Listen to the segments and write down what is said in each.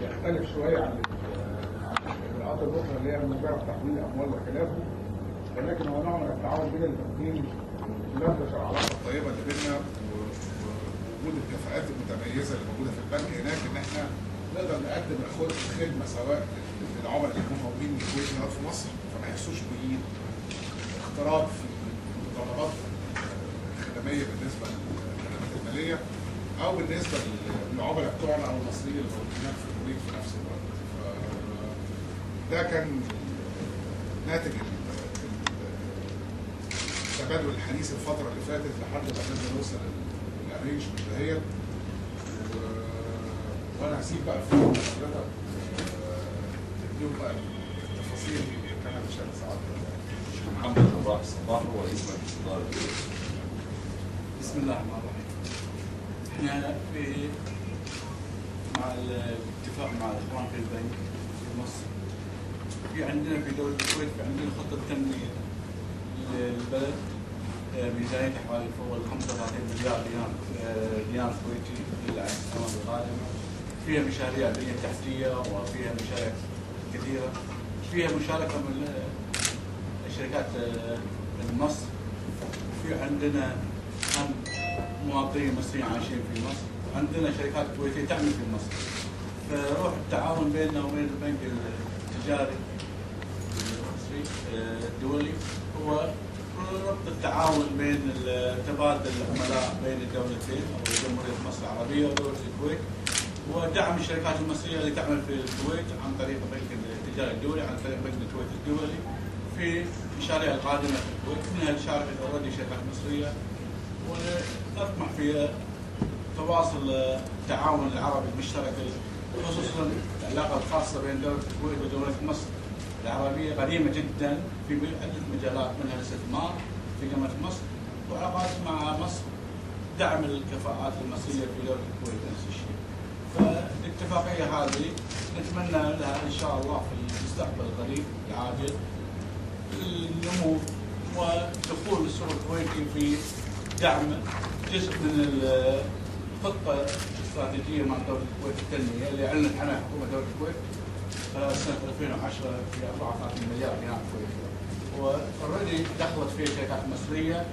يختلف شويه عن الاجراءات الاخرى اللي هي مجرد تحويل اموال وخلافه، ولكن هو نوع من التعاون بين البنكين ينبش العلاقه الطيبه اللي بيننا ووجود الكفاءات المتميزه اللي موجوده في البنك هناك، ان احنا نقدر نقدم خدمه سواء للعملاء اللي هم موجودين من الكويت هنا في مصر فما يحسوش باختراق في المتطلبات الخدميه بالنسبه للخدمات الماليه، او بالنسبه للعملاء بتوعنا او المصريين اللي موجودين في الكويت في نفس الوقت. ده كان ناتج التبادل الحديث الفتره اللي فاتت لحد ما قدرنا نوصل للارينجمنت دهيت. وانا هسيب بقى في حضرتك تديهم بقى التفاصيل اللي كانت عشان سعادتك. محمد رباح الصباح هو رئيس مجلس اداره. بسم الله الرحمن الرحيم. احنا مع الاتفاق مع الاخوان في البنك في مصر، في عندنا في دوله الكويت في عندنا خطه تنميه للبلد ميزانيتها حوالي فوق ال 35 مليار دينار كويتي للسنوات القادمه. فيها مشاريع بنيه تحتيه وفيها مشاريع كثيره، فيها مشاركه من الشركات من مصر، وفي عندنا هم مواطنين مصريين عايشين في مصر، وعندنا شركات كويتيه تعمل في مصر. فروح التعاون بيننا وبين البنك التجاري المصري الدولي هو ربط التعاون بين تبادل العملاء بين الدولتين او جمهوريه مصر العربيه ودوله الكويت، ودعم الشركات المصريه اللي تعمل في الكويت عن طريق البنك التجاري الدولي، عن طريق بنك الكويت الدولي في المشاريع القادمه في الكويت، منها شاركت اوريدي شركات مصريه، ونطمح في تواصل التعاون العربي المشترك، خصوصا العلاقه الخاصه بين دوله الكويت ودوله مصر العربيه قديمه جدا في عده مجالات، منها الاستثمار في قمه مصر وعلاقات مع مصر، دعم الكفاءات المصريه في دوله الكويت نفس الشيء. فالاتفاقيه هذه نتمنى لها ان شاء الله في المستقبل القريب العاجل النمو ودخول السوق الكويتي في دعم جزء من الخطه الاستراتيجيه مع دوله الكويت التنميه اللي اعلنت عنها حكومه دوله الكويت خلال سنه 2010 في 34 مليار دينار كويتي، واوريدي دخلت فيها شركات مصريه،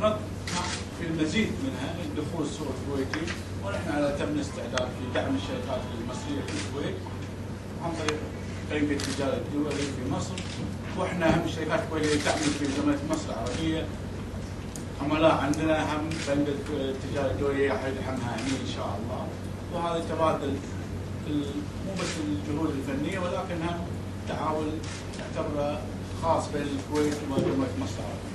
نطمح في المزيد منها دخول السوق الكويتي، ونحن على تم الاستعداد في دعم الشركات المصريه في الكويت عن طريق بنك التجاري الدولي في مصر. واحنا اهم الشركات الكويتيه تعمل في جمهوريه مصر العربيه، عملاء عندنا هم بنك التجاري الدولي يحمها هني ان شاء الله، وهذا تبادل مو بس الجهود الفنيه ولكن هم تعاون يعتبر خاص بين الكويت وجمهوريه مصر العربيه.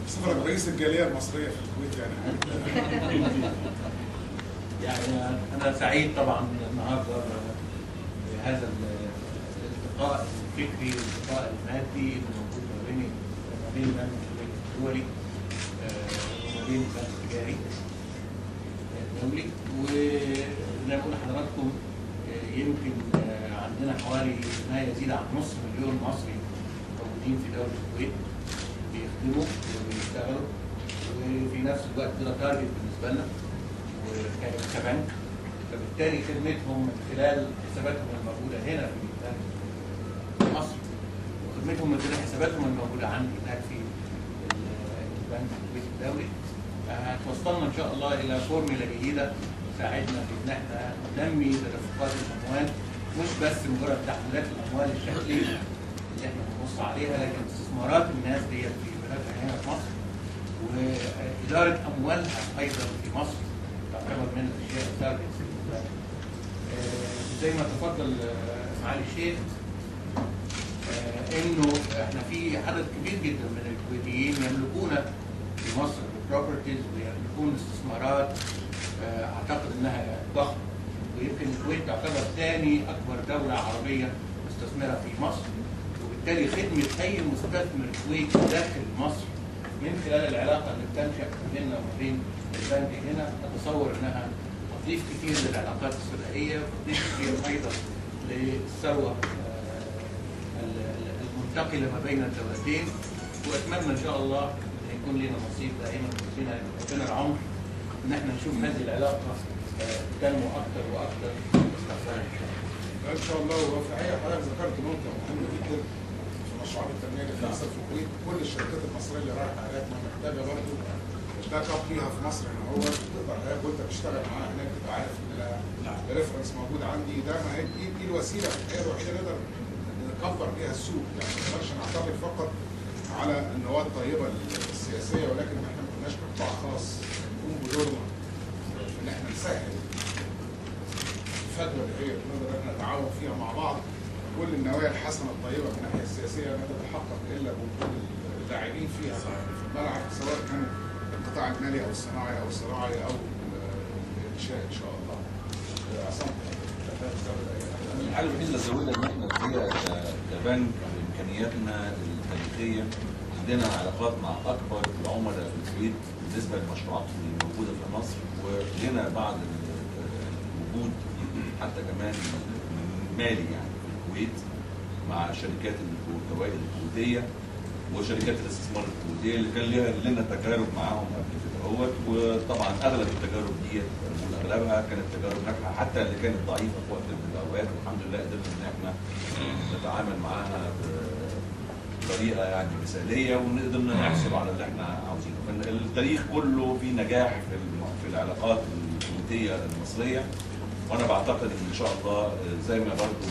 صفرك رئيس الجاليه المصريه في الكويت يعني انا سعيد طبعا النهارده بهذا الالتقاء الفكري والالتقاء المادي الموجود ما بين البنك الدولي وما بين البنك التجاري الدولي. وزي ما قلنا لحضراتكم يمكن عندنا حوالي ما يزيد عن نص مليون مصري موجودين في دوله الكويت بيخدموا وبيشتغلوا، وفي نفس الوقت ده تارجت بالنسبه لنا كبنك، فبالتالي خدمتهم من خلال حساباتهم الموجوده هنا في مصر وخدمتهم من خلال حساباتهم الموجوده عندي هناك في البنك الدولي هتوصلنا ان شاء الله الى فورمولا جديده تساعدنا في ان احنا ننمي تدفقات الاموال مش بس مجرد تحويلات الاموال الشكليه اللي احنا بنبص عليها، لكن استثمارات الناس ديت في بلادها هنا في مصر، واداره اموالها ايضا في مصر تعتبر من الاشياء التارجتس بالنسبه لنا. زي ما تفضل معالي الشيخ انه احنا في عدد كبير جدا من الكويتيين يملكون في مصر بروبرتيز ويملكون استثمارات اعتقد انها ضخمه، ويمكن الكويت تعتبر ثاني اكبر دوله عربيه مستثمره في مصر، وبالتالي خدمه اي مستثمر كويتي داخل مصر من خلال العلاقه اللي بتنشا بيننا وما بين البنك هنا اتصور انها تضيف كثير للعلاقات الثنائيه، وتضيف كثير ايضا للثروه المنتقله ما بين الدولتين. واتمنى ان شاء الله يكون لنا نصيب دائما بين العمر ان احنا نشوف هذه العلاقه تنمو اكثر واكثر باستمرار ان شاء الله. وفي الحقيقه حضرتك ذكرت نقطه مهمه جدا في مشروعات التنميه اللي بتحصل في الكويت. كل الشركات المصريه اللي رايحه هناك محتاجه برضه تشتغل فيها في مصر هنا، هو تقدر هناك وانت بتشتغل معاها هناك تبقى عارف ان الريفرنس موجود عندي. ده ما هي دي الوسيله الحقيقه الوحيده اللي نقدر نكبر بيها السوق. يعني ما نقدرش نعتمد فقط على النواه الطيبه السياسيه، ولكن احنا ما كناش قطاع خاص نقوم بدورنا في ان احنا نسهل الفجوه اللي هي نقدر احنا نتعاون فيها مع بعض. كل النوايا الحسنه الطيبه من الناحيه السياسيه لا تتحقق الا بوجود اللاعبين فيها في الملعب، سواء كانوا القطاع المالي او الصناعي او الزراعي او الانشاء ان شاء الله. عصام الحاجه الوحيده اللي زودنا ان احنا الحقيقه كبنك بامكانياتنا التاريخيه عندنا علاقات مع اكبر العملاء في الكويت بالنسبه للمشروعات اللي موجوده في مصر، ولنا بعض الوجود حتى كمان مالي يعني في الكويت مع شركات الدوائر الكويتيه وشركات الاستثمار الكويتيه اللي كان لنا تجارب معاهم قبل كده اهوت. وطبعا اغلب التجارب دي اغلبها كانت تجارب ناجحه، حتى اللي كانت ضعيفه في وقت من الاوقات، والحمد لله قدرنا ان احنا نتعامل معاها بطريقه يعني مثاليه ونقدر نحصل على اللي احنا عاوزينه. التاريخ كله في نجاح في العلاقات الكويتيه المصريه، وانا بعتقد ان شاء الله زي ما برضه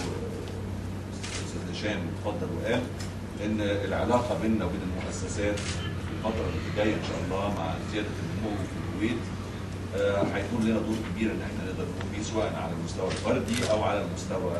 استاذ هشام اتفضل وقال ان العلاقه بيننا وبين المؤسسات في الفتره اللي جايه ان شاء الله مع زياده النمو في الكويت هيكون لنا دور كبير ان احنا نقدر نقوم بيه، سواء على المستوى الفردي او على المستوى